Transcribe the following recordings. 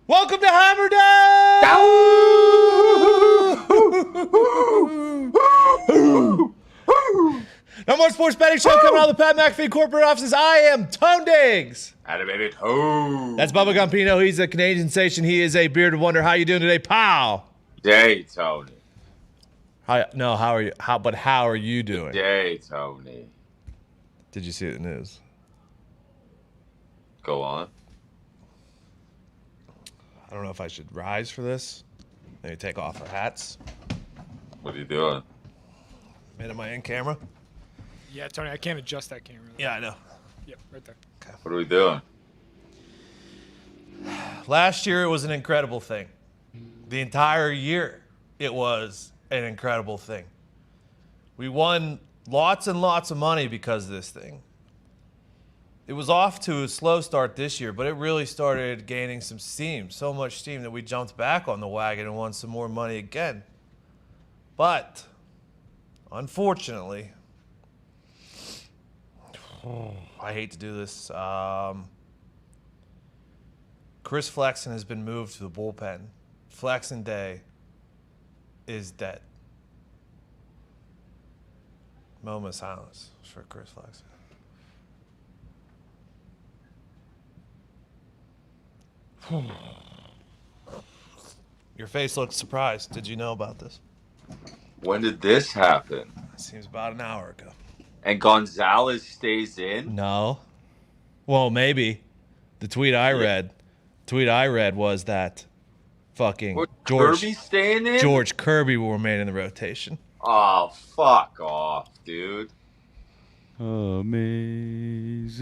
Welcome to Hammer Dahn! No more sports betting show coming out of the Pat McAfee corporate offices. I am Tone Diggs. That's Bubba Gumpino. He's a Canadian sensation. He is a bearded wonder. How you doing today, pal? Day, Tony. How are you? How are you doing? Day, Tony. Did you see the news? Go on. I don't know if I should rise for this. Maybe take off our hats. What are you doing? Made it my in camera. Yeah, Tony, I can't adjust that camera. Yeah, I know. Yep, right there. What are we doing? Last year, it was an incredible thing. The entire year, it was an incredible thing. We won lots and lots of money because of this thing. It was off to a slow start this year, but it really started gaining some steam. So much steam that we jumped back on the wagon and won some more money again. But, unfortunately, I hate to do this. Chris Flexen has been moved to the bullpen. Flexen Day is dead. Moment of silence for Chris Flexen. Your face looks surprised. Did you know about this? When did this happen? It seems about an hour ago. And Gonzalez stays in? No. Well, maybe. The tweet I read was that fucking What, George Kirby staying in? George Kirby will remain in the rotation. Oh, fuck off, dude. Amazing.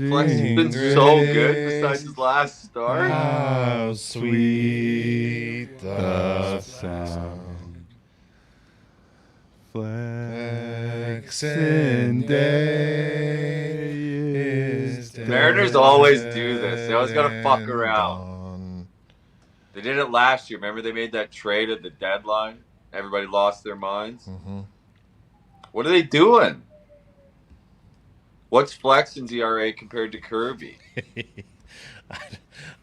Flex has been so good besides his last start. How sweet The sound. Flexing day is dead. Mariners always do this. They always gotta fuck around. They did it last year. Remember they made that trade at the deadline? Everybody lost their minds. Mm-hmm. What are they doing? What's Flexen's ERA compared to Kirby?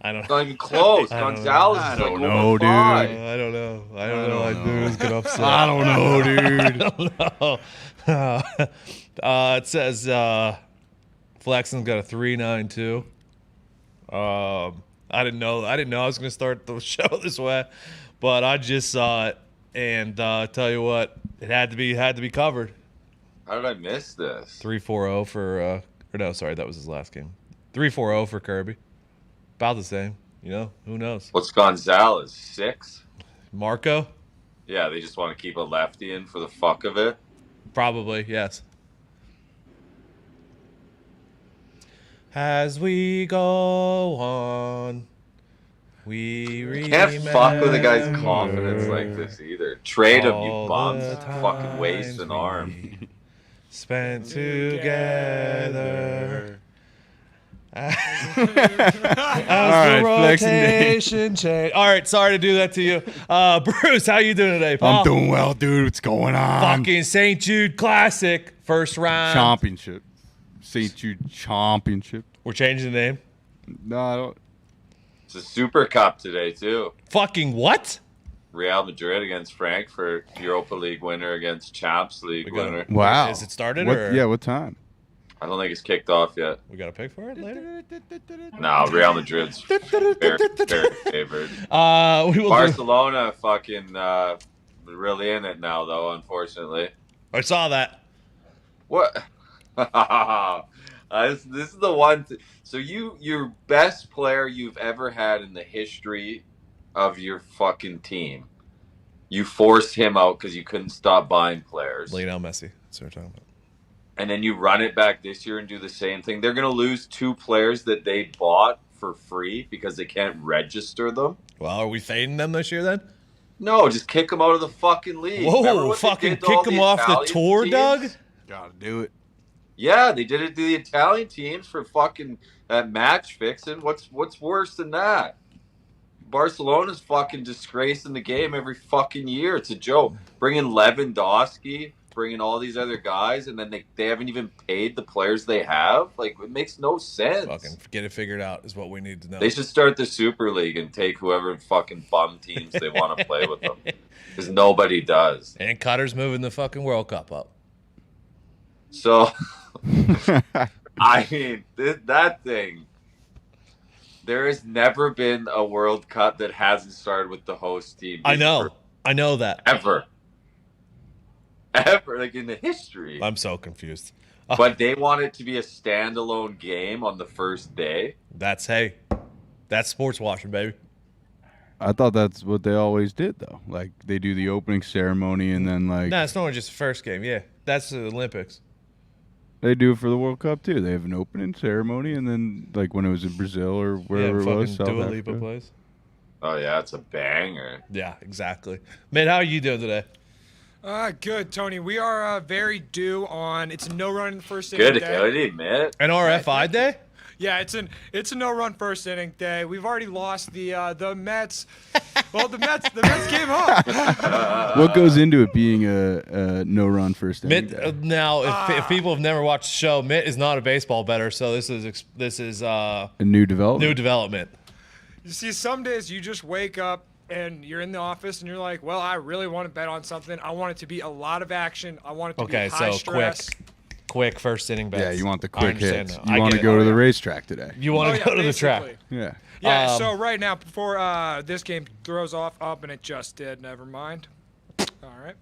I don't It's not even close. I don't Gonzalez know. is I like don't over know, dude. 5. I don't know. I don't don't know. I know. knew it was gonna upset. I don't know, dude. I don't know. It says Flexen's got a 3.92. I didn't know I was gonna start the show this way, but I just saw it, and tell you what, it had to be covered. How did I miss this? 3.40 for or no, sorry, that was his last game. 3.40 for Kirby. About the same, you know. Who knows? What's Gonzalez? 6? Marco? Yeah, they just want to keep a lefty in for the fuck of it. Probably, yes. As we go on, we You can't fuck with a guy's confidence remember like this either. Trade him, you all bums. the Fucking waste times an arm. we spent together. As the Flexing Day. rotation change. All right, sorry to do that to you. Bruce, how you doing today, Paul? I'm doing well, dude. What's going on? Fucking St. Jude Classic, first round. Championship. St. Jude Championship. We're changing the name. No, I don't. It's a Super Cup today, too. Fucking what? Real Madrid against Frankfurt. Europa League winner against Champs League winner. Wow. Is it started What, or? yeah, what time? I don't think it's kicked off yet. We got to pick for it later? No, Real Madrid's very favored. We will Barcelona fucking really in it now, though, unfortunately. I saw that. What? This is the one. So your best player you've ever had in the history of your fucking team, you forced him out because you couldn't stop buying players. Lionel Messi. That's what we're talking about. And then you run it back this year and do the same thing. They're going to lose 2 players that they bought for free because they can't register them. Well, are we fading them this year then? No, just kick them out of the fucking league. Remember Whoa, what they fucking did to all kick them off the Italian tour, teams? Doug? Gotta do it. Yeah, they did it to the Italian teams for fucking match fixing. What's worse than that? Barcelona's fucking disgracing the game every fucking year. It's a joke. Bring in Lewandowski, bring in all these other guys, and then they haven't even paid the players they have. Like, it makes no sense. Fucking get it figured out is what we need to know. They should start the Super League and take whoever fucking bum teams they want to play with them, because nobody does. And Cutter's moving the fucking World Cup up. So, I mean, that thing. There has never been a World Cup that hasn't started with the host team. I know that. Ever, like in the history. I'm so confused. But they want it to be a standalone game on the first day. That's sports watching, baby. I thought that's what they always did, though. Like, they do the opening ceremony and then, like... No, it's not just the first game. Yeah, that's the Olympics. They do it for the World Cup, too. They have an opening ceremony, and then, like, when it was in Brazil or wherever it was, South Dua Africa. Lipa plays. Oh, yeah, it's a banger. Yeah, exactly. Man, how are you doing today? Good, Tony. We are very due on. It's a no-run in the first inning Good, day. I admit. An RFI day? Yeah, it's a no-run first inning day. We've already lost the Mets. Well, the Mets came home. What goes into it being a no-run first inning Mitt, day? now, if people have never watched the show, Mitt is not a baseball bettor, so this is A new development? new development. You see, some days you just wake up and you're in the office and you're like, well, I really want to bet on something. I want it to be a lot of action. I want it to Okay, be high so stress. quick first inning bets. Yeah, you want the I quick understand hits. now. You want to get go it. to the racetrack today. You want to go to the track. basically. Yeah. Yeah, so right now, before this game throws off, and it just did, never mind. All right.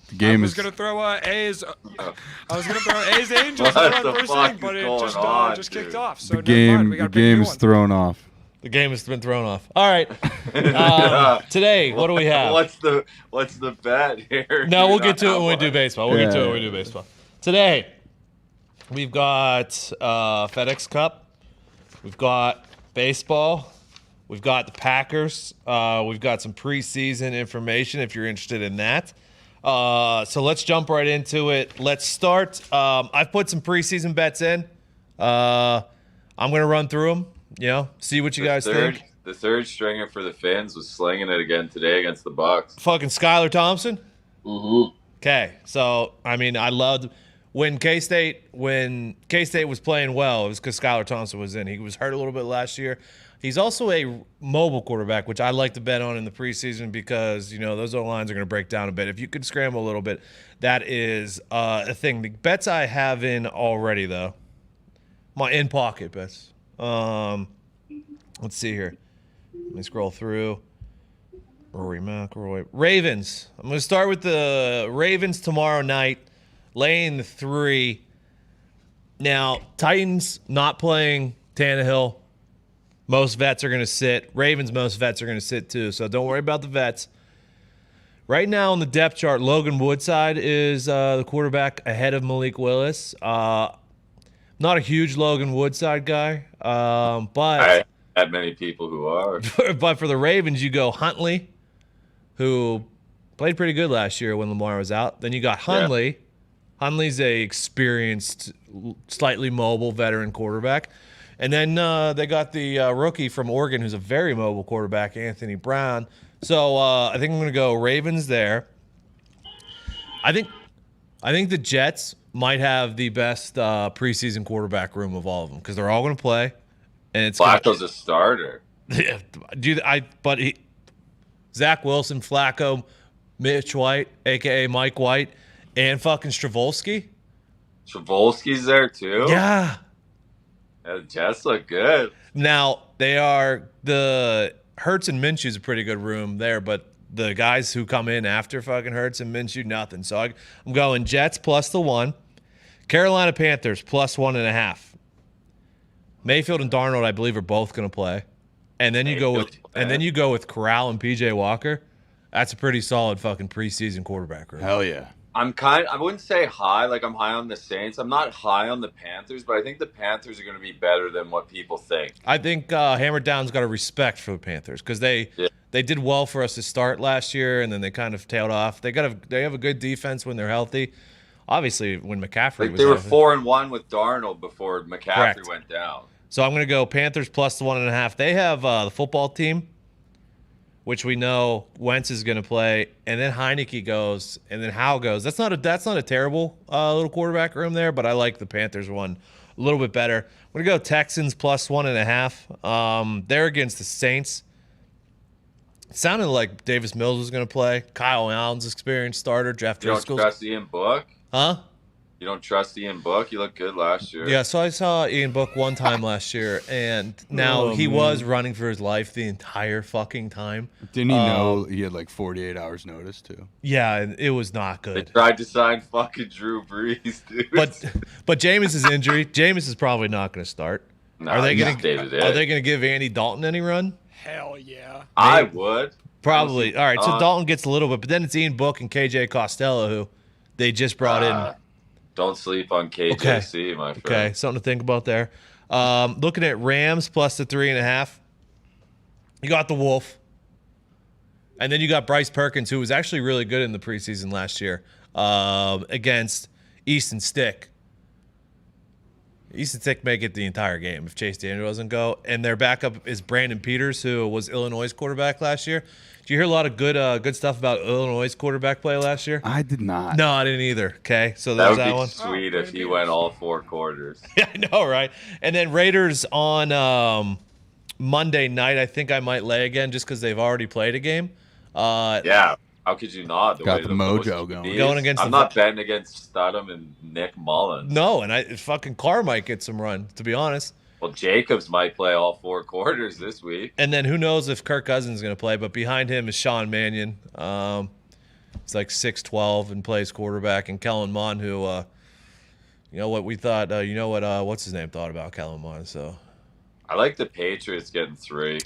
The game I was is... going to throw A's. I was going to throw A's Angels What on the first fuck inning, but is it going just on, just dude? kicked off. So The never mind. We game, got the a big game new is one. thrown off. The game has been thrown off. All right. Today, what do we have? What's the bet here? No, You're we'll get not to it when we out do one. baseball. We'll get to it Yeah. when we do baseball. Today, we've got FedEx Cup. We've got baseball. We've got the Packers. We've got some preseason information if you're interested in that. So let's jump right into it. Let's start. I've put some preseason bets in. I'm going to run through them, see what you guys think. The third stringer for the Finns was slinging it again today against the Bucks. Fucking Skylar Thompson. Mm-hmm. Okay, so I mean, I loved when K-State was playing well. It was because Skylar Thompson was in. He was hurt a little bit last year. He's also a mobile quarterback, which I like to bet on in the preseason because those O-lines are going to break down a bit. If you can scramble a little bit, that is a thing. The bets I have in already, though, my in-pocket bets. Let's see here. Let me scroll through. Rory McIlroy. Ravens. I'm going to start with the Ravens tomorrow night, laying the 3. Now, Titans not playing Tannehill. Most vets are going to sit. Ravens, most vets are going to sit too, so don't worry about the vets. Right now on the depth chart, Logan Woodside is the quarterback ahead of Malik Willis. Not a huge Logan Woodside guy, but I had many people who are. but for the Ravens, you go Huntley, who played pretty good last year when Lamar was out. Then you got Hundley. Yeah. Hundley's a experienced, slightly mobile veteran quarterback. And then they got the rookie from Oregon who's a very mobile quarterback, Anthony Brown. So I think I'm going to go Ravens there. I think the Jets might have the best preseason quarterback room of all of them because they're all going to play. And it's Flacco's a starter. Yeah, Zach Wilson, Flacco, Mitch White, a.k.a. Mike White, and fucking Stravolsky. Stravolsky's there too? Yeah. The Jets look good. Now, the Hurts and Minshew's a pretty good room there, but the guys who come in after fucking Hurts and Minshew, nothing. So I'm going Jets plus the 1. Carolina Panthers plus 1.5. Mayfield and Darnold, I believe, are both going to play. And then you go with Corral and PJ Walker. That's a pretty solid fucking preseason quarterback room. Hell yeah. I wouldn't say high, like I'm high on the Saints. I'm not high on the Panthers, but I think the Panthers are going to be better than what people think. I think Hammer Down's got a respect for the Panthers because they did well for us to start last year, and then they kind of tailed off. They have a good defense when they're healthy. Obviously, when McCaffrey was they were healthy. 4-1 with Darnold before McCaffrey Correct. went down. So I'm going to go Panthers plus the 1.5. They have the football team which we know Wentz is going to play, and then Heineke goes, and then Howe goes. That's not a terrible little quarterback room there, but I like the Panthers one a little bit better. I'm going to go Texans plus 1.5. They're against the Saints. It sounded like Davis Mills was going to play. Kyle Allen's experienced starter. Jeff You don't Driscoll's. trust Ian Book? Huh? You don't trust Ian Book? He looked good last year. Yeah, so I saw Ian Book one time last year, and now he was running for his life the entire fucking time. Didn't he know he had like 48 hours notice too? Yeah, and it was not They good. tried to sign fucking Drew Brees, dude. But Jameis' injury, Jameis is probably not going to start. Nah, Are they he's going day-to-day. to give Andy Dalton any run? Hell yeah. I would. Probably. All right, so Dalton gets a little bit, but then it's Ian Book and KJ Costello who they just brought in. Don't sleep on KJC, my friend. Okay, something to think about there. Looking at Rams plus the 3.5. You got the Wolf. And then you got Bryce Perkins, who was actually really good in the preseason last year against Easton Stick. Easton Stick may get the entire game if Chase Daniel doesn't go. And their backup is Brandon Peters, who was Illinois' quarterback last year. Did you hear a lot of good stuff about Illinois' quarterback play last year? I did not. No, I didn't either. Okay, so That there's would that be one. sweet if he went all 4 quarters. Yeah, I know, right? And then Raiders on Monday night. I think I might lay again just because they've already played a game. Yeah. How could you not? Got the mojo going. Going against I'm not betting against Studham and Nick Mullins. No, and fucking Carr might get some run, to be honest. Well, Jacobs might play all 4 quarters this week. And then who knows if Kirk Cousins is going to play, but behind him is Sean Mannion. He's like 6'12" and plays quarterback. And Kellen Mond, who, you know what we thought, what's his name thought about Kellen Mond. So I like the Patriots getting 3.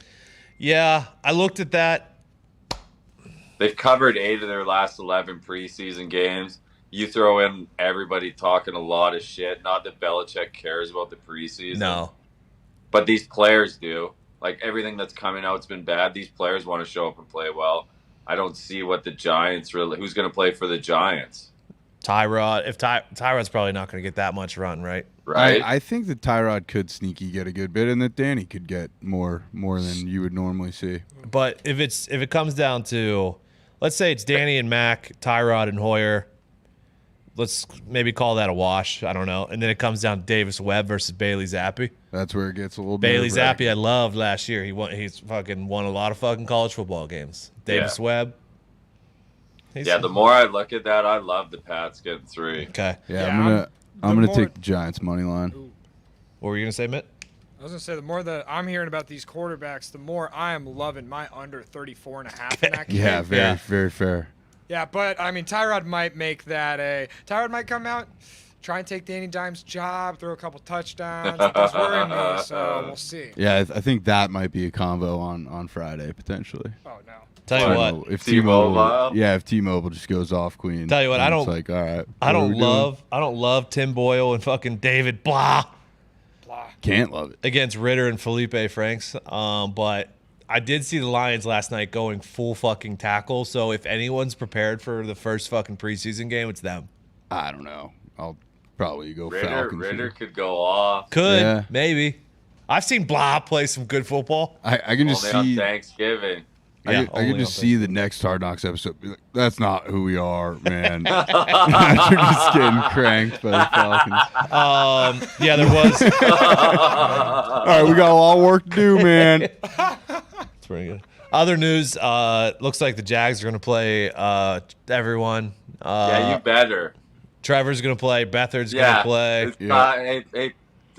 Yeah, I looked at that. They've covered 8 of their last 11 preseason games. You throw in everybody talking a lot of shit. Not that Belichick cares about the preseason. No. But these players do. Like, everything that's coming out's been bad. These players want to show up and play well. I don't see what the Giants really... Who's going to play for the Giants? Tyrod. Tyrod's probably not going to get that much run, right? Right? I think that Tyrod could sneaky get a good bit, and that Danny could get more than you would normally see. But if it comes down to, let's say it's Danny and Mac, Tyrod and Hoyer. Let's maybe call that a wash. I don't know. And then it comes down to Davis Webb versus Bailey Zappi. That's where it gets a little Bailey bit. Zappi, I loved last year. He's fucking won a lot of fucking college football games. Davis Webb. The more I look at that, I love the Pats getting 3. Okay. Yeah, I'm gonna take the Giants money line. What were you gonna say, Mitt? I was going to say, the more that I'm hearing about these quarterbacks, the more I am loving my under 34.5 in that game. Yeah, very fair. Yeah, but, I mean, Tyrod might make that Tyrod might come out, try and take Danny Dimes' job, throw a couple touchdowns. That's worrying me, so we'll see. Yeah, I think that might be a combo on Friday, potentially. Oh, no. Tell you what. If T-Mobile. if T-Mobile just goes off Queen. Tell you what, I don't. It's like, all right. I don't love Tim Boyle and fucking David Blah. Can't love it Against Ritter and Felipe Franks. But I did see the Lions last night going full fucking tackle. So if anyone's prepared for the first fucking preseason game, it's them. I don't know. I'll probably go Ritter Falcons. Ritter could go off. Could maybe. I've seen Blah play some good football. I can just Only see. on Thanksgiving. I can just see the next Hard Knocks episode. Be like, that's not who we are, man. You're just getting cranked by the Falcons. Yeah, there was. All right, we got a lot of work to do, man. It's pretty good. Other news, looks like the Jags are going to play everyone. Yeah, you better. Trevor's going to play. Beathard's going to play. It's time.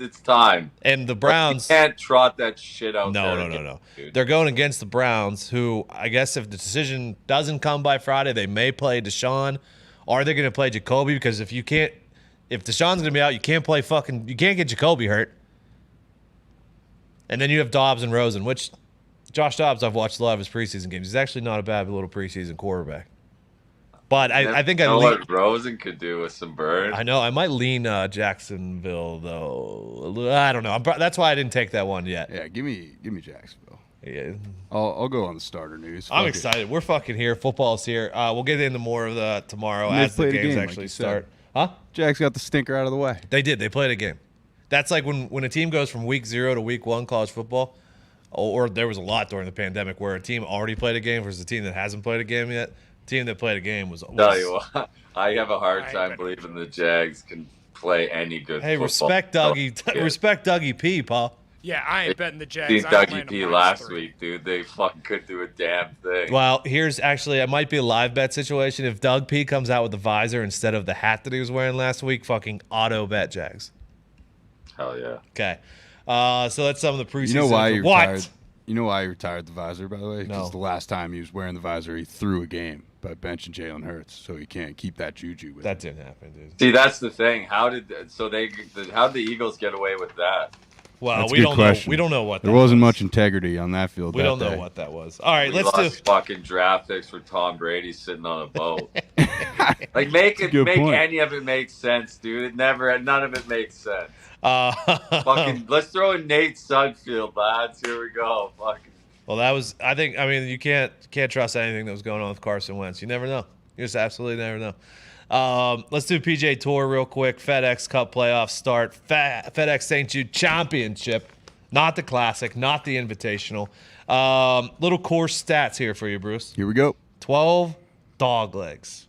It's time. And the Browns. You can't trot that shit out there. No. Dude. They're going against the Browns, who I guess if the decision doesn't come by Friday, they may play Deshaun. Are they going to play Jacoby? Because if Deshaun's going to be out, you can't get Jacoby hurt. And then you have Dobbs and Rosen, which Josh Dobbs, I've watched a lot of his preseason games. He's actually not a bad little preseason quarterback. But I think what Rosen could do with some burn. I know. I might lean Jacksonville, though. I don't know. That's why I didn't take that one yet. Yeah, give me Jacksonville. Yeah. I'll go on the starter news. I'm excited. We're fucking here. Football's here. We'll get into more of that tomorrow as the games actually start. Huh? Jack's got the stinker out of the way. They did. They played a game. That's like when a team goes from week 0 to week 1 college football. or there was a lot during the pandemic where a team already played a game versus a team that hasn't played a game yet. The team that played a game was Tell you what, I have a hard time believing the Jags can play any good Hey, football. respect Dougie. Respect Dougie P, Paul. Yeah, I ain't betting the Jags. Seen I ain't Dougie laying P them last -3. week, dude. They fucking could do a damn thing. Well, here's actually, it might be a live bet situation. If Doug P comes out with the visor instead of the hat that he was wearing last week, fucking auto bet Jags. Hell yeah. Okay. So that's some of the preseason. You know why he What? retired? You know why he retired the visor, by the way? Because No. the last time he was wearing the visor, he threw a game by benching Jalen Hurts, so he can't keep that juju with him. That didn't happen, dude. See, that's the thing. How'd the Eagles get away with that? Well, That's a we good don't question. know. We don't know what There that wasn't was. much integrity on that field. We that don't know day. what that was. All right, We let's do. lost fucking draft picks for Tom Brady sitting on a boat. Like make good point. any of it make sense, dude. None of it makes sense. Fucking let's throw in Nate Sudfeld, lads. Here we go. Fucking Well, that was. I mean, you can't trust anything that was going on with Carson Wentz. You never know. You just absolutely never know. Let's do Pga Tour real quick. FedEx Cup playoffs start. FedEx St. Jude Championship, not the Classic, not the Invitational. Little course stats here for you, Bruce. Here we go. 12 dog legs.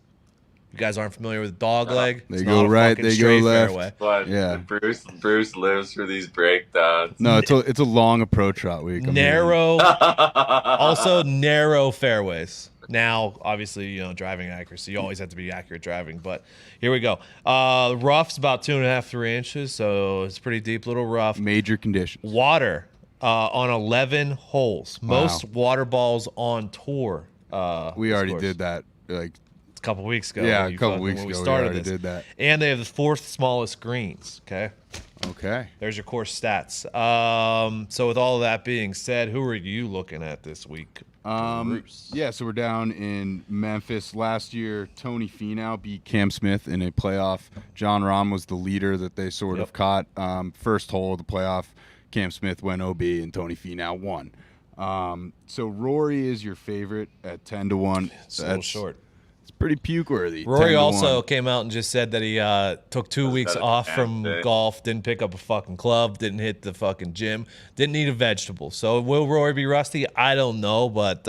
You guys aren't familiar with dog leg? They It's go not a right, fucking they go straight left. fairway. but Yeah. Bruce lives for these breakdowns. No, it's a long approach route week. Narrow, also narrow fairways. Now, obviously, driving accuracy. You always have to be accurate driving, but here we go. Rough's about 2.5, 3 inches, so it's pretty deep little rough. Major conditions. Water on 11 holes. Most water balls on tour. We already did that. Like, a couple weeks ago. yeah, when a couple when weeks we ago, we started already this. did that. And they have the 4th smallest greens. Okay. Okay. There's your course stats. So with all of that being said, who are you looking at this week? Bruce? Yeah, so we're down in Memphis. Last year, Tony Finau beat Cam Smith in a playoff. John Rahm was the leader that they sort of caught. First hole of the playoff, Cam Smith went OB and Tony Finau won. So Rory is your favorite at 10-1. It's a little short. It's pretty puke-worthy. Rory 10-1. also came out and just said that he took 2 weeks that a off bad from thing? golf, didn't pick up a fucking club, didn't hit the fucking gym, didn't eat a vegetable. So will Rory be rusty? I don't know, but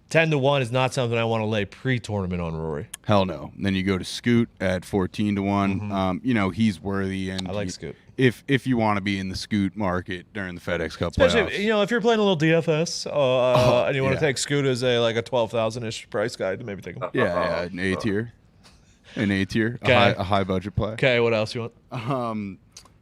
10-1 is not something I want to lay pre-tournament on Rory. Hell no. And then you go to Scoot at 14-1. He's worthy, and I like Scoot. If you want to be in the Scoot market during the FedEx Cup Especially, playoffs. if you're playing a little DFS and you want to take Scoot as a 12,000-ish price guy, to maybe take him. Yeah, an A tier. An A tier. Okay. A high budget play. Okay, what else you want?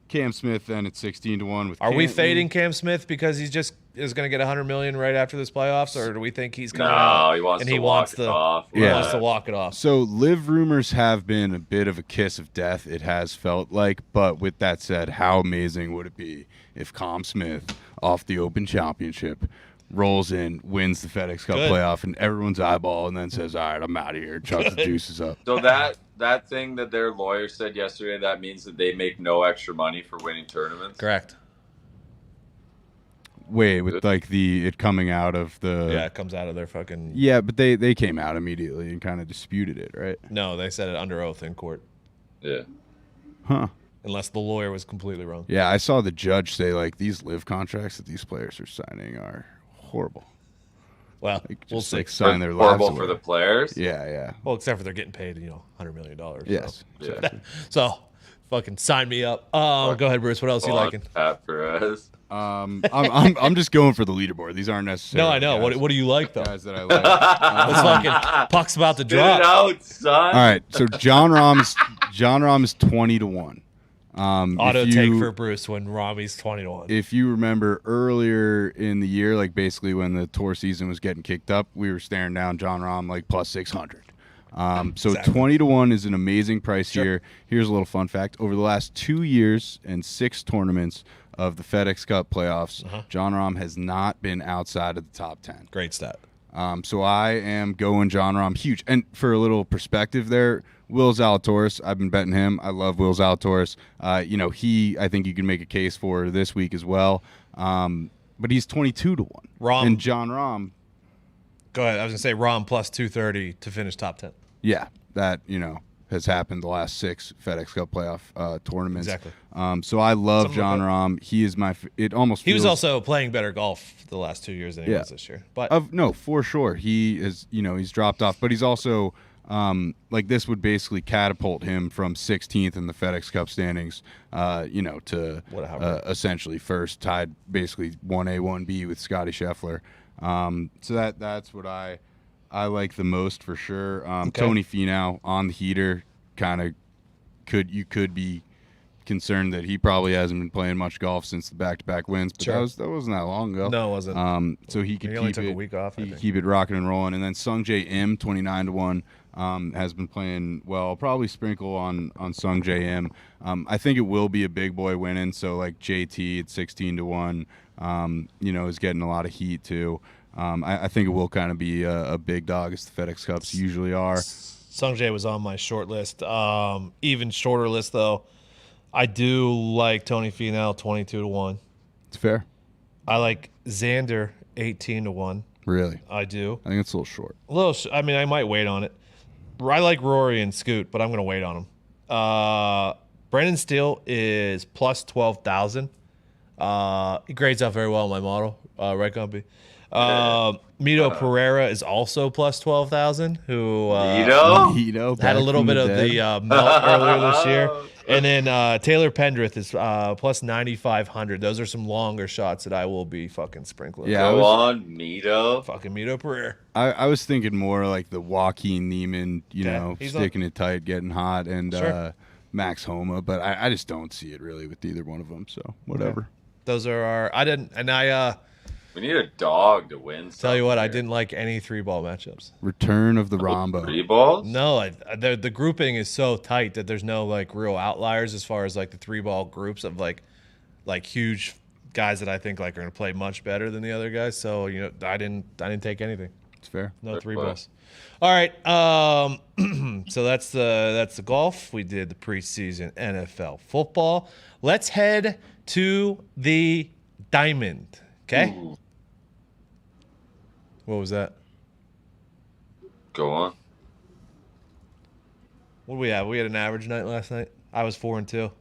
Cam Smith then at 16-1 with Are we Cantley. fading Cam Smith because he's just is going to get $100 million right after this playoffs, or do we think he's coming out No, he wants and to he walk wants it to off. he Yeah. wants to walk it off? So live rumors have been a bit of a kiss of death, it has felt like. But with that said, how amazing would it be if Cam Smith off the Open Championship rolls in, wins the FedEx Cup Good. playoff, and everyone's eyeball, and then says, all right, I'm out of here, chucks the juices up. So that thing that their lawyer said yesterday, that means that they make no extra money for winning tournaments. Correct. Wait, with like it coming out of the... Yeah, it comes out of their fucking. Yeah, but they came out immediately and kind of disputed it, right? No, they said it under oath in court, Yeah. Huh. unless the lawyer was completely wrong. Yeah, I saw the judge say, like, these live contracts that these players are signing are horrible. Well, Like, we'll just, see. like, sign their lives Horrible away. for the players. Yeah, yeah. Well, except for they're getting paid, $100 million. Yes. Yeah. Exactly. So, fucking sign me up. Go ahead, Bruce. What else you liking? Pat Perez. I'm just going for the leaderboard. These aren't necessarily No, I know. guys, What do you like though? guys that I like. It's fucking puck's about to Get it drop. out, son. All right, so John Rahm is 20-1. Auto if take you- for Bruce when Rami's 20-1. If you remember earlier in the year, like basically when the tour season was getting kicked up, we were staring down John Rahm like plus 600. So Exactly. 20-1 is an amazing price here. Here's a little fun fact: over the last 2 years and 6 tournaments of the FedEx Cup playoffs, John Rahm has not been outside of the top 10. Great stat. So I am going John Rahm huge. And for a little perspective there, Will Zalatoris, I've been betting him. I love Will Zalatoris. I think you can make a case for this week as well. But he's 22-1. Rahm. And John Rahm, Go ahead. I was gonna say Rom plus 230 to finish top 10. yeah, that, has happened the last 6 FedEx Cup playoff tournaments. Exactly. So I love Something John like that. Rahm. He is my. It almost. He was feels- also playing better golf the last 2 years than he was this year. But No, for sure. He is, he's dropped off, but he's also like this would basically catapult him from 16th in the FedEx Cup standings, to essentially first, tied basically 1A, 1B with Scotty Scheffler. So that's what I like the most for sure. Tony Finau on the heater, kind of could be concerned that he probably hasn't been playing much golf since the back-to-back wins, but that wasn't that long ago. No, it wasn't. So he could only keep took it, a week off, I He think. could keep it rocking and rolling, and then Sung J M 29-1 has been playing well. I'll probably sprinkle on Sung J M. I think it will be a big boy winning. So like JT at 16-1, is getting a lot of heat too. I think it will kind of be a big dog, as the FedEx Cups usually are. Sungjae was on my short list. Even shorter list though. I do like Tony Finau 22-1. It's fair. I like Xander 18-1. Really? I do. I think it's a little short. I mean, I might wait on it. I like Rory and Scoot, but I'm going to wait on him. Brendan Steele is plus 12,000. He grades out very well in my model, right, Gumpy? Mito Pereira is also plus 12,000, who Mito had a little bit of the melt earlier this year. And then Taylor Pendrith is plus 9,500. Those are some longer shots that I will be fucking sprinkling. Yeah, Go on, Mito. Fucking Mito Pereira. I was thinking more like the Joaquin Neiman, he's sticking it tight, getting hot, and Sure. Max Homa, but I just don't see it really with either one of them. So whatever. Those are our. We need a dog to win. Tell you what, I here. didn't like any 3-ball matchups. Return of the Rombo. 3 balls? No, the grouping is so tight that there's no like real outliers as far as like the 3-ball groups of like huge guys that I think like are gonna play much better than the other guys. So I didn't take anything. It's fair. No Fair 3 play. balls. All right. So that's the golf. We did the preseason NFL football. Let's head to the diamond. Okay. Ooh, What was that? go on. What do we have? We had an average night last night. I was 4-2.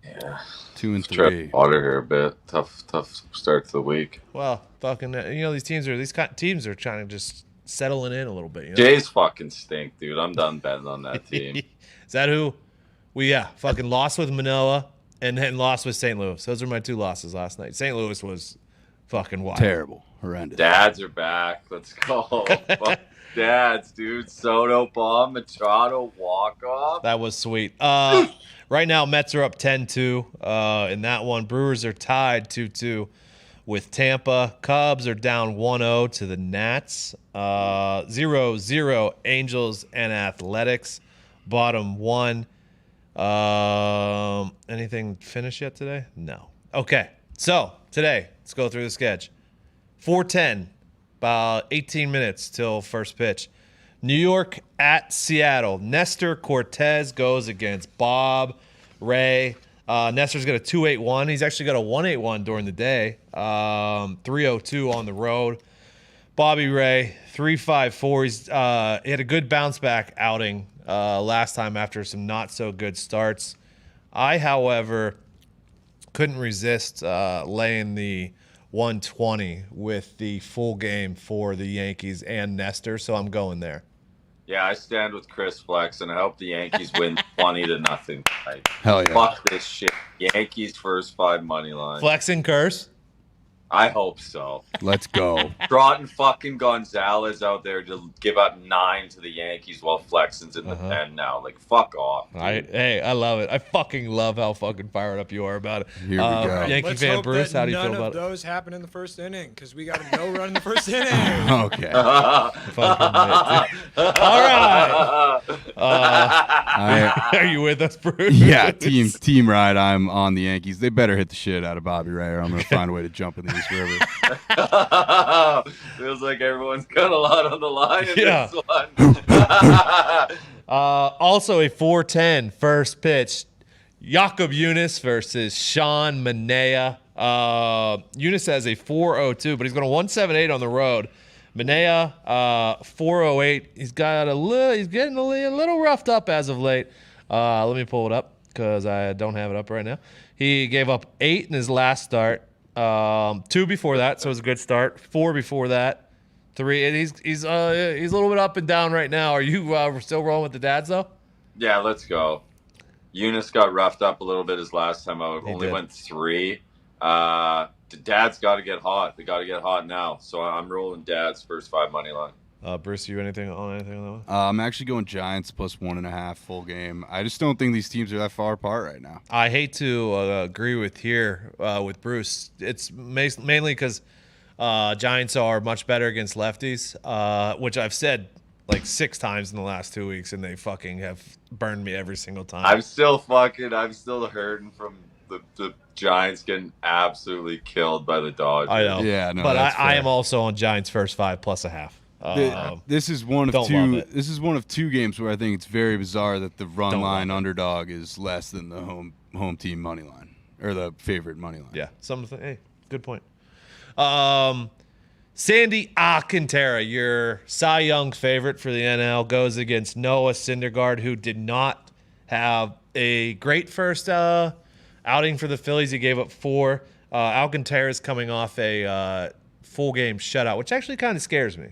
Yeah. 2 and Tread 3. water here a bit. Tough start to the week. Well, fucking, these teams are trying to just settling in a little bit. Jays fucking stink, dude. I'm done betting on that team. Is that who? Fucking lost with Manoa and then lost with St. Louis. Those are my 2 losses last night. St. Louis was fucking wild. Terrible. Horrendous. Dads are back. Let's go. Fuck Dads, dude. Soto bomb, Machado walk off. That was sweet. Right now, Mets are up 10-2 in that one. Brewers are tied 2-2 with Tampa. Cubs are down 1-0 to the Nats. 0-0 Angels and Athletics. Bottom 1. Anything finished yet today? No. Okay. So today, let's go through the sketch. 4:10, about 18 minutes till first pitch. New York at Seattle. Nestor Cortez goes against Bob Ray. Nestor's got a 2.81. He's actually got a 1.81 during the day. 3.02 on the road. Bobby Ray, 3.54. He had a good bounce back outing last time after some not so good starts. I, however, couldn't resist laying the 120 with the full game for the Yankees and Nestor, so I'm going there. Yeah, I stand with Chris Flex, and I hope the Yankees win 20-0 tonight. Hell yeah. Fuck this shit. Yankees first 5 money line. Flex and curse. I hope so. Let's go. Trotting fucking Gonzalez out there to give up 9 to the Yankees while Flexen's in the pen now. Like, fuck off. Dude. I love it. I fucking love how fucking fired up you are about it. Here we go. Yankee Let's fan hope Bruce, that how do you feel none about of it? those happen in the first inning because we got a no run in the first inning. Okay. Fucking all right. Are you with us, Bruce? Yeah, team ride. I'm on the Yankees. They better hit the shit out of Bobby Ray, or I'm going to find a way to jump in the East River. Feels like everyone's got a lot on the line in Yeah. this one. Also a 4:10 first pitch. Jakob Younis versus Sean Minnea. Younis has a 4.02, but he's going to 1.78 on the road. Minnea, 408. He's got he's getting a little roughed up as of late. Let me pull it up because I don't have it up right now. He gave up 8 in his last start. 2 before that, so it was a good start. 4 before that. 3. And he's a little bit up and down right now. Are you still rolling with the dads though? Yeah, let's go. Younis got roughed up a little bit his last time out. Only went 3. The dads got to get hot. They got to get hot now. So I'm rolling dads first 5 money line. Bruce, you anything on that one? I'm actually going Giants plus 1.5 full game. I just don't think these teams are that far apart right now. I hate to agree with Bruce. It's mainly because Giants are much better against lefties, which I've said like 6 times in the last 2 weeks, and they fucking have burned me every single time. I'm still hurting from the Giants getting absolutely killed by the Dodgers. I know. Yeah, no, but that's I fair. am also on Giants first 5 plus a half. This is one of don't two. love it. This is one of 2 games where I think it's very bizarre that the run Don't line love it. underdog is less than the home team money line or the favorite money line. Yeah, hey, good point. Sandy Alcantara, your Cy Young favorite for the NL, goes against Noah Syndergaard, who did not have a great first outing for the Phillies. He gave up 4. Alcantara is coming off a full game shutout, which actually kind of scares me.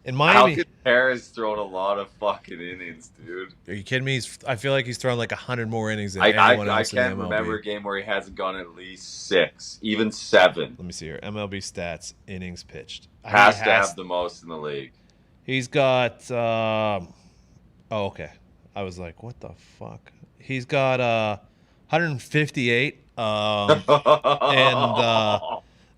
In Miami, Alcantara's thrown a lot of fucking innings, dude. are you kidding me? I feel like he's thrown like 100 more innings than I anyone else in can't MLB. remember a game where he hasn't gone at least 6, even 7. Let me see here. MLB stats, innings pitched. Has to have the most in the league. He's got. Okay. I was like, what the fuck? He's got 158. And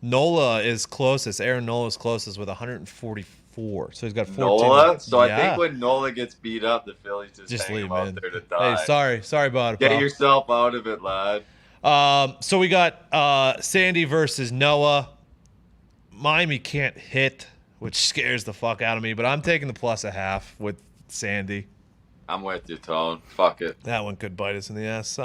Nola is closest. Aaron Nola is closest with 144. So he's got 14. Nola? So I Yeah. think when Nola gets beat up, the Phillies just hang leave, him out man. there to die. Hey, sorry about it. Get pal. yourself out of it, lad. So we got Sandy versus Noah. Miami can't hit, which scares the fuck out of me, but I'm taking the plus a half with Sandy. I'm with you, Tone. Fuck it. That one could bite us in the ass.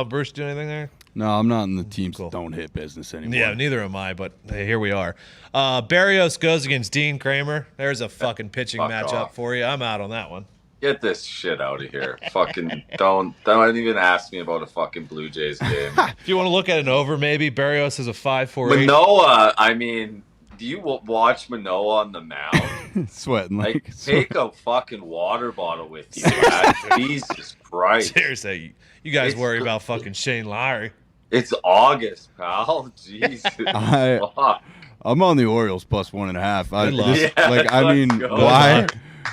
Bruce, do anything there? No, I'm not in the teams Cool. that don't hit business anymore. Yeah, neither am I, but hey, here we are. Barrios goes against Dean Kramer. There's a fucking pitching Fuck matchup off. for you. I'm out on that one. Get this shit out of here. Fucking don't even ask me about a fucking Blue Jays game. If you want to look at an over, maybe Barrios is a 5.48. Manoah, I mean, do you watch Manoah on the mound? Sweating Like, take a fucking water bottle with you, lad. Jesus Christ. Seriously, you guys It's worry the- about fucking Shane Lowry. It's August, pal. Jesus. Fuck. I'm on the Orioles plus 1.5. Good luck. Yeah, I mean, let's go.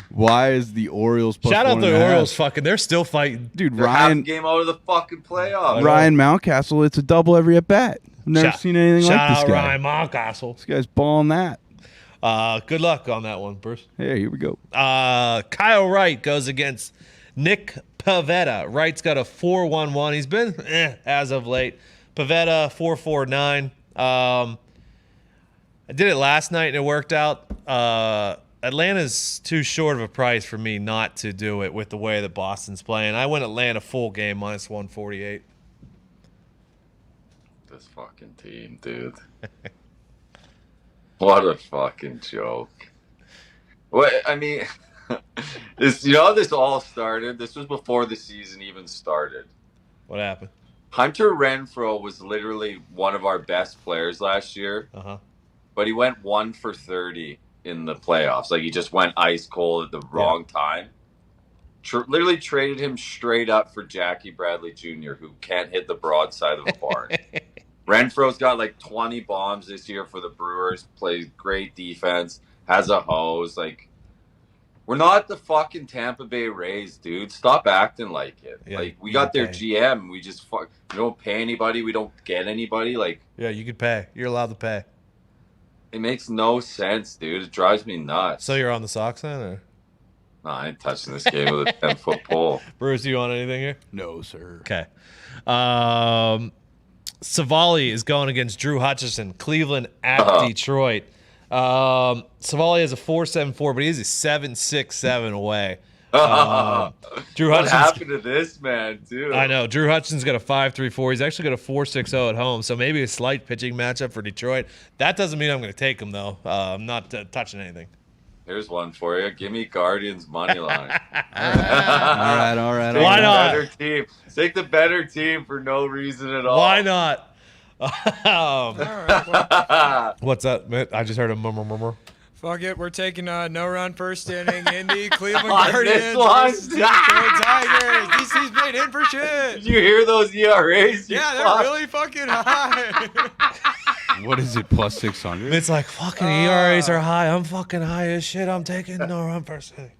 why is the Orioles plus Shout out the 1.5? Orioles. Fucking, they're still fighting. Dude, They're half a Ryan game out of the fucking playoffs. Ryan Mountcastle, it's a double every at bat. I've never seen anything like this Shout out guy. Ryan Mountcastle. This guy's balling that. Good luck on that one, Bruce. Hey, here we go. Kyle Wright goes against Nick Pivetta. Wright's got a 4.11. He's been as of late. Pivetta 4.49. I did it last night and it worked out. Atlanta's too short of a price for me not to do it with the way that Boston's playing. I went Atlanta full game minus 148. This fucking team, dude. What a fucking joke. What I mean, how this all started? This was before the season even started. What happened? Hunter Renfroe was literally one of our best players last year, Uh-huh. but he went 1 for 30 in the playoffs. Like, he just went ice cold at the wrong time. Literally traded him straight up for Jackie Bradley Jr., who can't hit the broadside of a barn. Renfroe's got like 20 bombs this year for the Brewers, plays great defense, has a hose. Like, we're not the fucking Tampa Bay Rays, dude. Stop acting like it. Yeah, like, we you got their pay. GM. We just we don't pay anybody. We don't get anybody. Like, Yeah, you could pay. You're allowed to pay. it makes no sense, dude. It drives me nuts. So you're on the Sox then? Or? No, I ain't touching this game with a 10-foot pole. Bruce, do you want anything here? No, sir. Okay. Savali is going against Drew Hutchison. Cleveland at Detroit. Savali has a 4.74, but he is a 7.67 away. Drew What Hudson's. happened to this man, too? I know. Drew Hudson's got a 5.34. He's actually got a 4.60 at home, so maybe a slight pitching matchup for Detroit. That doesn't mean I'm going to take him, though. I'm not touching anything. Here's one for you. Give me Guardians money line. All right. Why not? Better team. Take the better team for no reason at all. Why not? All right, well, What's up, Mitt? I just heard a murmur. fuck it. We're taking a no-run first inning. Indy, Cleveland On Guardians this one? versus Detroit Tigers. DC's paid in for shit. Did you hear those ERAs? You Yeah, they're fuck? really fucking high. What is it, plus 600? It's like fucking ERAs are high. I'm fucking high as shit. I'm taking no run first inning.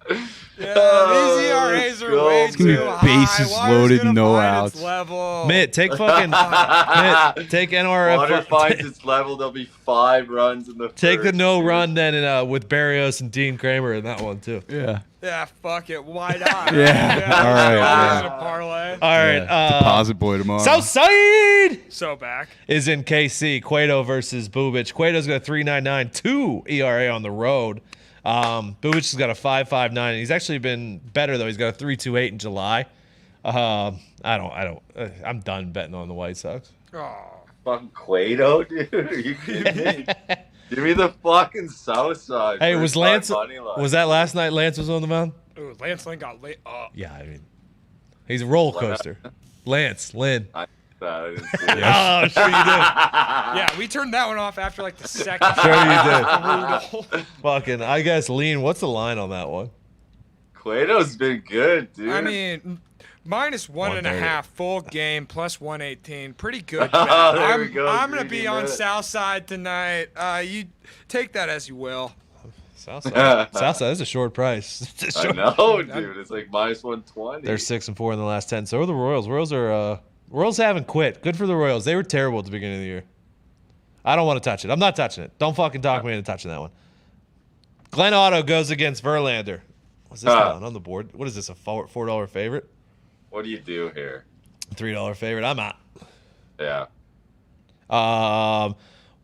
Yeah, Oh, these ERAs let's are go, way It's gonna be too high. bases Water's loaded, gonna no find its outs. level. Mitt, take fucking Mitt, take NRF. Water finds its level. There'll be 5 runs in the Take the first, no dude. run then with Barrios and Dean Kramer in that one too. Yeah. Yeah, fuck it. Why not? Yeah, all right, Let's yeah. do a parlay. All right, Deposit boy tomorrow. Southside So back. is in KC. Cueto versus Bubic. Cueto's got a 3.99-2 ERA on the road. Bubic has got a 5.59. He's actually been better though. He's got a 3.28 in July. I'm done betting on the White Sox. Oh. Fucking Cueto, dude. Are you kidding me? Give me the fucking south side. Hey, first was time Lance? money line. Was that last night? Lance was on the mound. Ooh, Lance Lynn got late. Yeah, I mean, he's a roller coaster. Lance Lynn. I didn't see it. Oh, sure you did. Yeah, we turned that one off after like the second. Sure you Brutal. Fucking, I guess, Lean, what's the line on that one? Cueto's been good, dude. I mean, minus 1.5 full game plus 118. Pretty good. Oh, bet. there we go, I'm gonna be greedy on bet. Southside tonight. You take that as you will. Southside is a short price. It's a I short- know, dude. It's like minus 120. They're 6-4 in the last 10. So are the Royals. Royals haven't quit. Good for the Royals. They were terrible at the beginning of the year. I don't want to touch it. I'm not touching it. Don't fucking talk me into touching that one. Glenn Otto goes against Verlander. What's this one on the board? What is this, a $4 favorite? What do you do here? $3 favorite. I'm out. Yeah.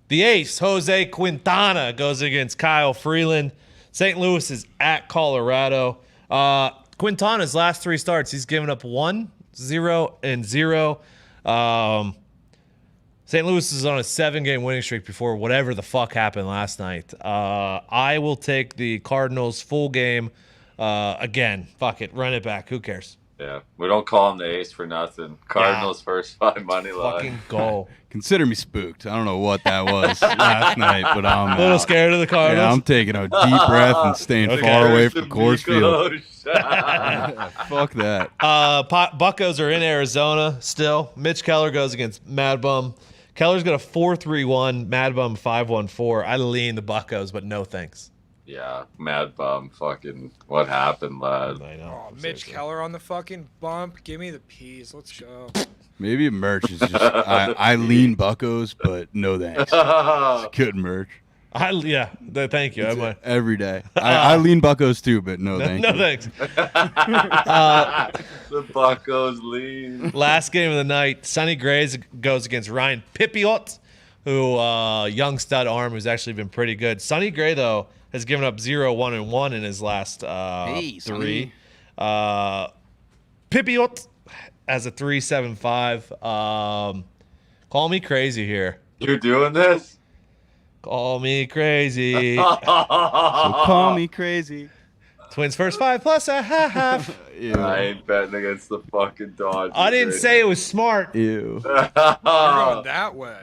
The ace, Jose Quintana, goes against Kyle Freeland. St. Louis is at Colorado. Quintana's last 3 starts, he's given up 1, 0, and 0. St. Louis is on a 7-game winning streak before whatever the fuck happened last night. I will take the Cardinals full game again. Fuck it. Run it back. Who cares? Yeah. We don't call him the ace for nothing. Cardinals first 5 money line. Fucking go. Consider me spooked. I don't know what that was last night, but I'm A little out. scared of the Yeah, Cardinals. I'm taking a deep breath and staying far away from Coors Field. Fuck that. Buccos are in Arizona still. Mitch Keller goes against Mad Bum. Keller's got a 4.31, Mad Bum 5.14. I lean the Buccos, but no thanks. Yeah. Mad bum. Fucking what happened, lad? I know. Oh, Mitch Keller on the fucking bump. Give me the peas. Let's go. Maybe merch is just I lean Buccos, but no thanks. Good merch. Thank you. I might. Every day. I lean Buccos too, but no thank No you. thanks. The Buccos lead. Last game of the night, Sonny Gray goes against Ryan Pipiot, who young stud arm who's actually been pretty good. Sonny Gray though has given up 0, 1, and 1 in his last 3. Pipiot has a 3.75. Call me crazy here. You're doing this? Call me crazy. So call me crazy. Twins first 5 plus a half. Ew. I ain't betting against the fucking Dodgers. I didn't say it was smart. Ew. You're going that way.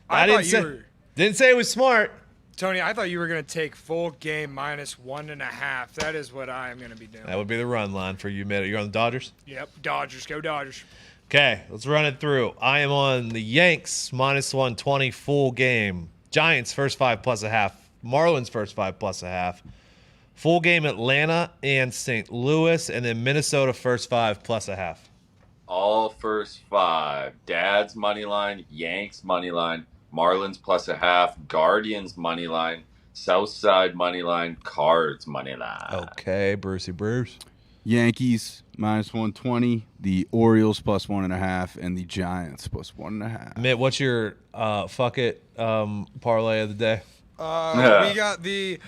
I thought didn't say. you were, Didn't say it was smart. Tony, I thought you were going to take full game minus 1.5. That is what I am going to be doing. That would be the run line for you, Mitt. You're on the Dodgers? Yep, Dodgers. Go Dodgers. Okay, let's run it through. I am on the Yanks minus 120 full game. Giants first 5 plus a half. Marlins first 5 plus a half. Full game Atlanta and St. Louis, and then Minnesota first 5 plus a half. All first 5. Dad's money line, Yanks money line, Marlins plus a half, Guardians money line, Southside money line, Cards money line. Okay, Brucey Bruce. Yankees minus 120, the Orioles plus 1.5, and the Giants plus 1.5. Mitt, what's your parlay of the day? We got the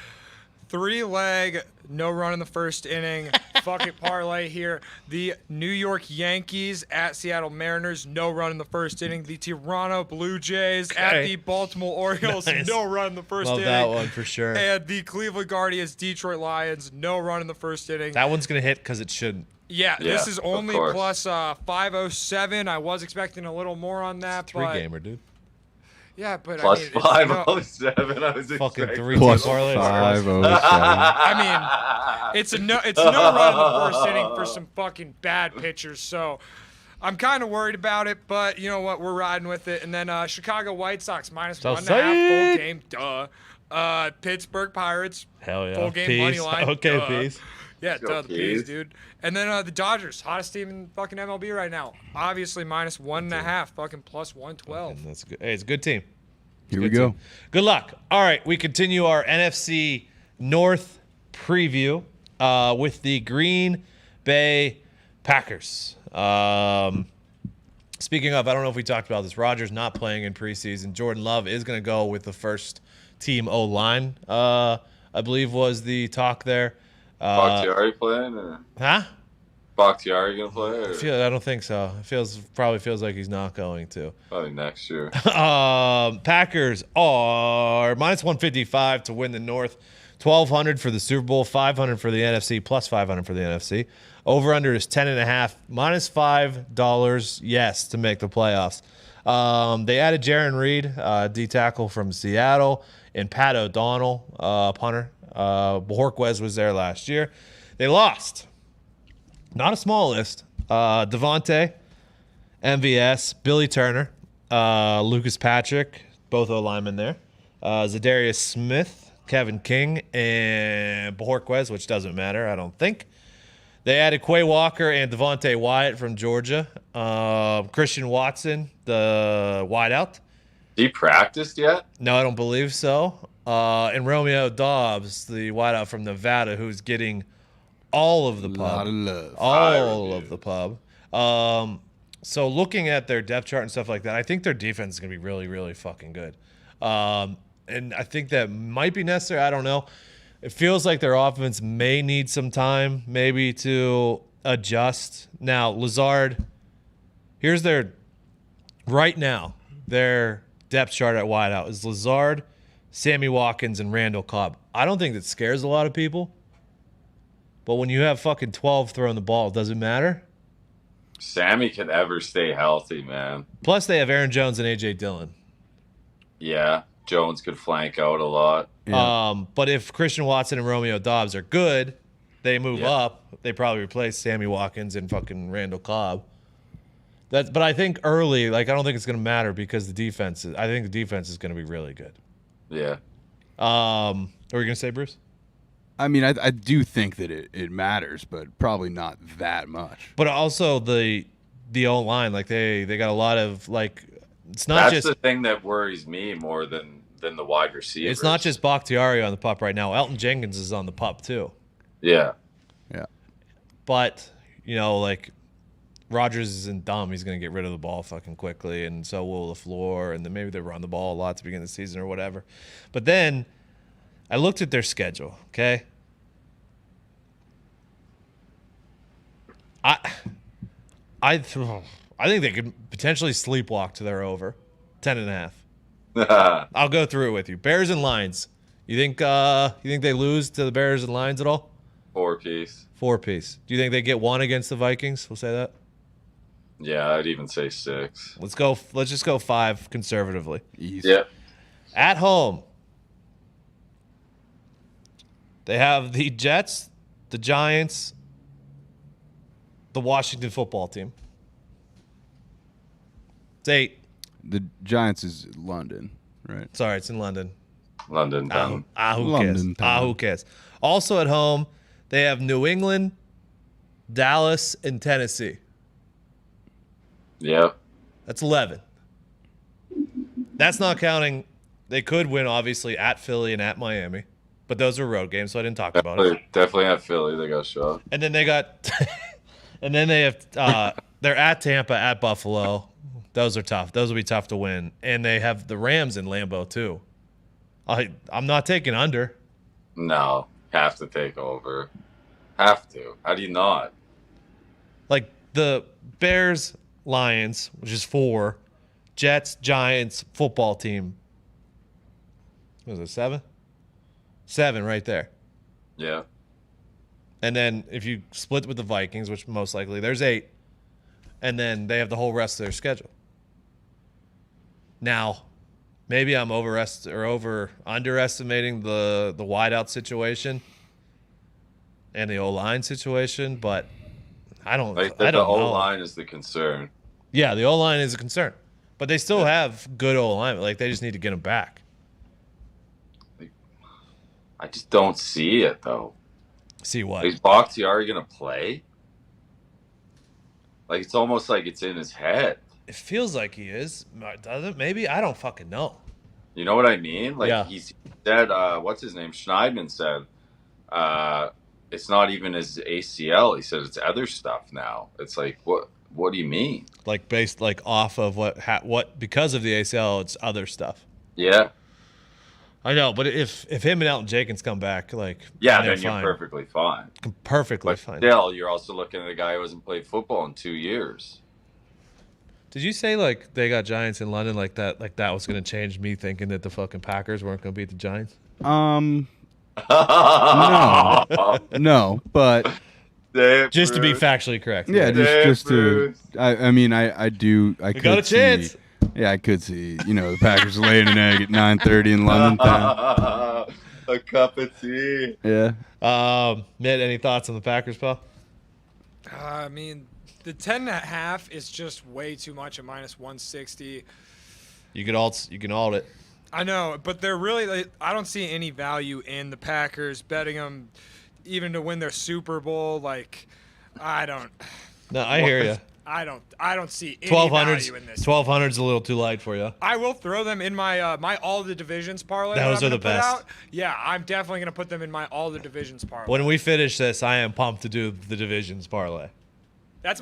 3-leg, no run in the first inning. Fuck it, parlay here. The New York Yankees at Seattle Mariners, no run in the first inning. The Toronto Blue Jays at the Baltimore Orioles, Nice. no run in the first Love inning. that one for sure. And the Cleveland Guardians, Detroit Lions, no run in the first inning. That one's going to hit because it shouldn't. Yeah, this is of only course. plus 507. I was expecting a little more on that, but Three-gamer, dude. yeah, but Plus I mean, it's, 507. I was Fucking expecting. three Plus parlays. 507. I mean, it's no run in the first inning for some fucking bad pitchers. So I'm kind of worried about it, but you know what? We're riding with it. And then Chicago White Sox minus So 1.5 sick. full game. Duh. Pittsburgh Pirates. Hell yeah. Full game money Peace. line. Okay, Duh. peace. Yeah, Go duh, the P's, Peas. dude. And then the Dodgers, hottest team in fucking MLB right now. Obviously minus 1.5, fucking plus 112. That's good. Hey, it's a good team. Here we Good go. team. Good luck. All right, we continue our NFC North preview with the Green Bay Packers. Speaking of, I don't know if we talked about this. Rodgers not playing in preseason. Jordan Love is going to go with the first team O-line, I believe was the talk there. Bakhtiari playing? Or Huh? Bakhtiari going to play? Or I don't think so. Probably feels like he's not going to. probably next year. Packers are minus 155 to win the North, 1,200 for the Super Bowl, 500 for the NFC, plus 500 for the NFC. Over under is 10.5, minus $5, yes, to make the playoffs. They added Jaron Reed, D tackle from Seattle, and Pat O'Donnell, punter. Bohorquez was there last year. They lost. Not a small list. Devontae, MVS, Billy Turner, Lucas Patrick, both O-linemen there. Zadarius Smith, Kevin King, and Bohorquez, which doesn't matter, I don't think. They added Quay Walker and Devontae Wyatt from Georgia. Christian Watson, the wideout. He practiced yet? No, I don't believe so. And Romeo Dobbs, the wideout from Nevada, who's getting all of the pub. Lot of love. All of the pub. So looking at their depth chart and stuff like that, I think their defense is going to be really, really fucking good. And I think that might be necessary. I don't know. It feels like their offense may need some time maybe to adjust. Now, Lazard, here's their depth chart at wideout is Lazard, Sammy Watkins, and Randall Cobb. I don't think that scares a lot of people. But when you have fucking 12 throwing the ball, does it matter? Sammy can ever stay healthy, man. Plus, they have Aaron Jones and A.J. Dillon. Yeah, Jones could flank out a lot. Yeah. But if Christian Watson and Romeo Dobbs are good, they move Yeah. up. They probably replace Sammy Watkins and fucking Randall Cobb. But I think early, I don't think it's going to matter because I think the defense is going to be really good. Yeah. What were you going to say, Bruce? I mean, I do think that it matters, but probably not that much. But also the O-line, they got a lot of it's not That's just the thing that worries me more than the wide receivers. it's not just Bakhtiari on the pup right now. Elton Jenkins is on the pup too. Yeah. Yeah. But Rodgers isn't dumb. He's going to get rid of the ball fucking quickly, and so will LaFleur, and then maybe they run the ball a lot to begin the season or whatever. But then I looked at their schedule, okay? I think they could potentially sleepwalk to their over 10.5. I'll go through it with you. Bears and Lions. You think they lose to the Bears and Lions at all? 4-piece. 4-piece. Do you think they get one against the Vikings? We'll say that. Yeah, I'd even say 6. Let's just go 5 conservatively. Easy. Yeah. At home, they have the Jets, the Giants, the Washington football team. It's 8. The Giants is London, right? Sorry, it's in London. London town. Who London cares? town. Who cares? Also at home, they have New England, Dallas, and Tennessee. Yeah. That's 11. That's not counting. They could win, obviously, at Philly and at Miami. But those are road games, so I didn't talk about it. Definitely have Philly. They got shot. And then they have they're at Tampa, at Buffalo. Those are tough. Those will be tough to win. And they have the Rams in Lambeau too. I'm not taking under. No. have to take over. Have to. How do you not? Like the Bears, Lions, which is 4, Jets, Giants, football team. What was it, 7? 7 right there. Yeah. And then if you split with the Vikings, which most likely there's 8, and then they have the whole rest of their schedule. Now, maybe I'm underestimating the wideout situation and the O-line situation, but I don't Like I the don't know. O-line is the concern. Yeah, the O-line is a concern. But they still have good O-line. Like, they just need to get them back. I just don't see it, though. See what? Is Bakhtiari going to play? Like, it's almost like it's in his head. It feels like he is. Does it? Maybe? I don't fucking know. You know what I mean? Like, Yeah. he said, what's his name? Schneidman said, it's not even his ACL. He said it's other stuff now. It's like, what do you mean? Like, based, like, off of what because of the ACL, it's other stuff. Yeah. I know, but if him and Elton Jenkins come back, like, Yeah, they're then you're fine. perfectly fine. Perfectly But fine. still, you're also looking at a guy who hasn't played football in 2 years. Did you say, like, they got Giants in London like that was going to change me thinking that the fucking Packers weren't going to beat the Giants? No, but Just to be factually correct. yeah, just to. I mean, I do. I We could got a chance. See, yeah, I could see. You know, the Packers laying an egg at 9:30 in London time. A cup of tea. Yeah. Mitt, any thoughts on the Packers, pal? I mean, the 10.5 is just way too much at -160. You can alt it. I know, but they're really. Like, I don't see any value in the Packers betting them, even to win their Super Bowl. Like, I don't. No, I hear you. I don't see any 1200's value in this. 1200's a little too light for you. I will throw them in my my all the divisions parlay. Those that I'm are the gonna put best. Out. Yeah, I'm definitely gonna put them in my all the divisions parlay. When we finish this, I am pumped to do the divisions parlay. That's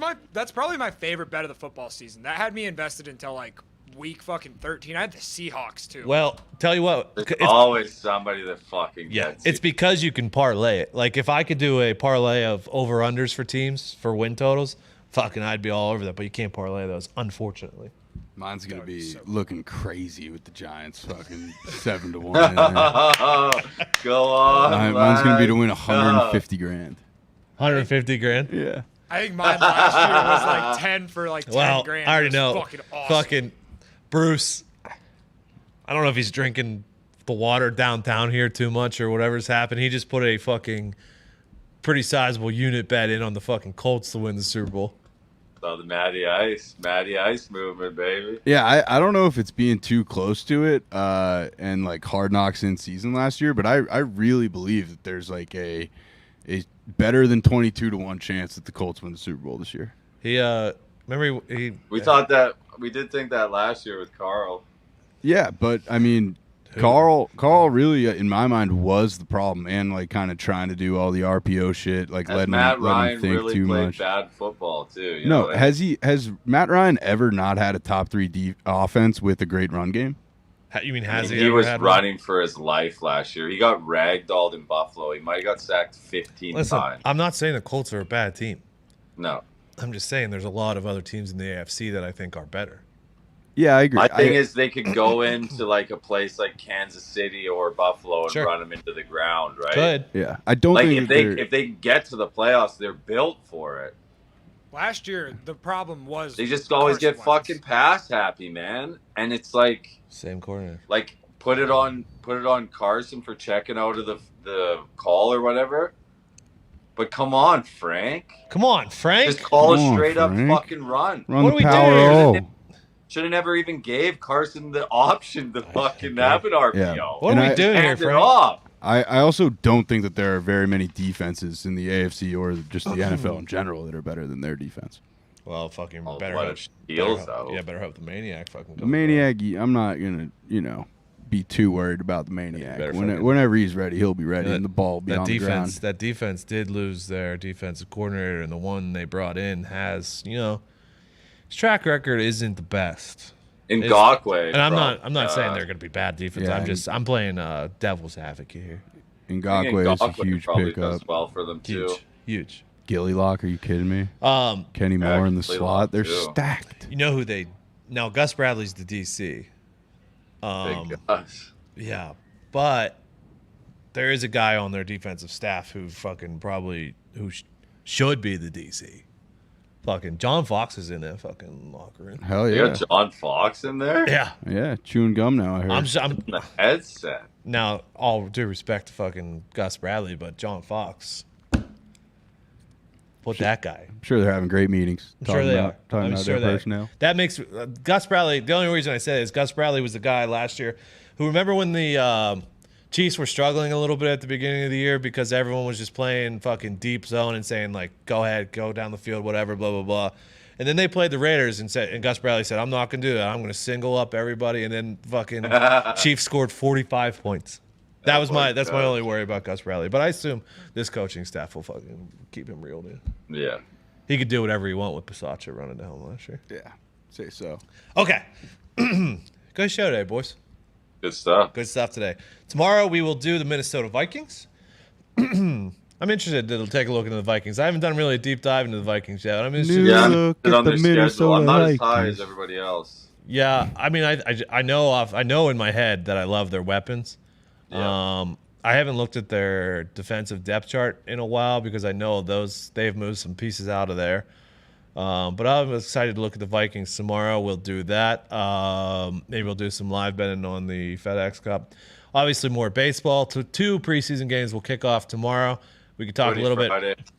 probably my favorite bet of the football season. That had me invested until like week fucking 13. I had the Seahawks too. Well, tell you what, There's it's, always somebody that fucking yeah, gets it's you. because you can parlay it. Like if I could do a parlay of over-unders for teams for win totals, fucking I'd be all over that. But you can't parlay those, unfortunately. Mine's gonna be so- looking crazy with the Giants, fucking 7-1. Go on. Mine's gonna be to lads. win 150 grand. 150 grand. Yeah. I think mine last year was like 10 for like 10 Well, grand. I already It was know. Fucking awesome. Fucking Bruce. I don't know if he's drinking the water downtown here too much or whatever's happened. He just put a fucking pretty sizable unit bet in on the fucking Colts to win the Super Bowl. So the Matty Ice movement, baby. Yeah, I don't know if it's being too close to it and like Hard Knocks in season last year, but I really believe that there's like a better than 22-1 chance that the Colts win the Super Bowl this year. He remember he We thought that we did think that last year with Carl. Yeah, but I mean, Who? Carl really, in my mind, was the problem, and like kind of trying to do all the RPO shit, like Has letting Matt him Ryan think really too played much. bad football too? You No, know? has Matt Ryan ever not had a top 3 offense with a great run game? you mean I has mean, he he ever was had one? running for his life last year. He got ragdolled in Buffalo. He might have got sacked 15 Listen, times. I'm not saying the Colts are a bad team. No. I'm just saying there's a lot of other teams in the AFC that I think are better. Yeah, I agree. My thing is they could go into like a place like Kansas City or Buffalo and Sure. run them into the ground, right? Good. yeah, I don't Like think if that they they're- if they get to the playoffs, they're built for it. Last year, the problem was They just always Carson get Wentz. fucking pass happy, man. And it's like Same corner. put it on Carson for checking out of the call or whatever. But come on, Frank. Come on, Frank. Just call Come a on, straight up Frank. fucking run. run What the do we do power here? O. Should have never even gave Carson the option to fucking agree. have an RPO. Yeah. What And are we I- doing here, Hand it Frank? off. I also don't think that there are very many defenses in the AFC or just the NFL in general that are better than their defense. Well, fucking Oh, better what hope. if Steals, better hope- though? Yeah, better hope the Maniac fucking The comes Maniac, I'm not gonna, be too worried about the Maniac. better fucking- Whenever he's ready, he'll be ready, That- and the ball will be on the ground. That defense did lose their defensive coordinator, and the one they brought in has, his track record isn't the best. Ngakwe. And I'm not saying they're going to be bad defense. Yeah, I'm playing devil's advocate here. Ngakwe is a huge probably pickup. does well for them too. Huge. Gilly Lock, are you kidding me? Kenny Moore in the Gilly slot. Lock, They're too. stacked. You know who they now? Gus Bradley's the DC. Big Gus. Yeah, but there is a guy on their defensive staff who fucking probably should be the DC. Fucking John Fox is in that fucking locker room. Hell You yeah. got John Fox in there? Yeah, Yeah, chewing gum now, I heard. I'm In the headset. now all due respect to fucking Gus Bradley, but John Fox, put that guy. I'm sure they're having great meetings. I'm sure they are. Talking I'm about sure their they personnel. That makes Gus Bradley. The only reason I say it is Gus Bradley was the guy last year who, remember when the Chiefs were struggling a little bit at the beginning of the year because everyone was just playing fucking deep zone and saying like, go ahead, go down the field, whatever, blah blah blah. And then they played the Raiders and Gus Bradley said, I'm not gonna do that. I'm gonna single up everybody. And then fucking Chiefs scored 45 points. That's my only worry about Gus Bradley. But I assume this coaching staff will fucking keep him real, dude. Yeah. He could do whatever he want with Passacha running down last year. Yeah, say so. Okay. Good show today, boys. Good stuff. Good stuff today. Tomorrow we will do the Minnesota Vikings. I'm interested to take a look into the Vikings. I haven't done really a deep dive into the Vikings yet. I'm interested. Yeah, Look I'm at on the their schedule. Minnesota I'm not as high Vikings. as everybody else. Yeah, I mean, I know in my head that I love their weapons. Yeah. I haven't looked at their defensive depth chart in a while because I know they've moved some pieces out of there. But I'm excited to look at the Vikings tomorrow. We'll do that. Maybe we'll do some live betting on the FedEx Cup. Obviously, more baseball. Two preseason games will kick off tomorrow. We can talk Footy a little Friday. bit.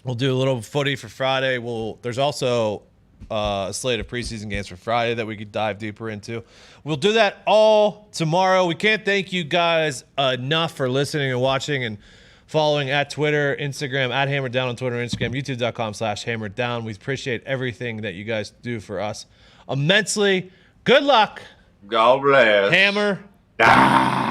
We'll do a little footy for Friday. There's also a slate of preseason games for Friday that we could dive deeper into. We'll do that all tomorrow. We can't thank you guys enough for listening and watching and following at Twitter, Instagram, at Hammer Dahn on Twitter and Instagram, youtube.com/Hammer Dahn. We appreciate everything that you guys do for us immensely. Good luck, God bless. Hammer Dahn.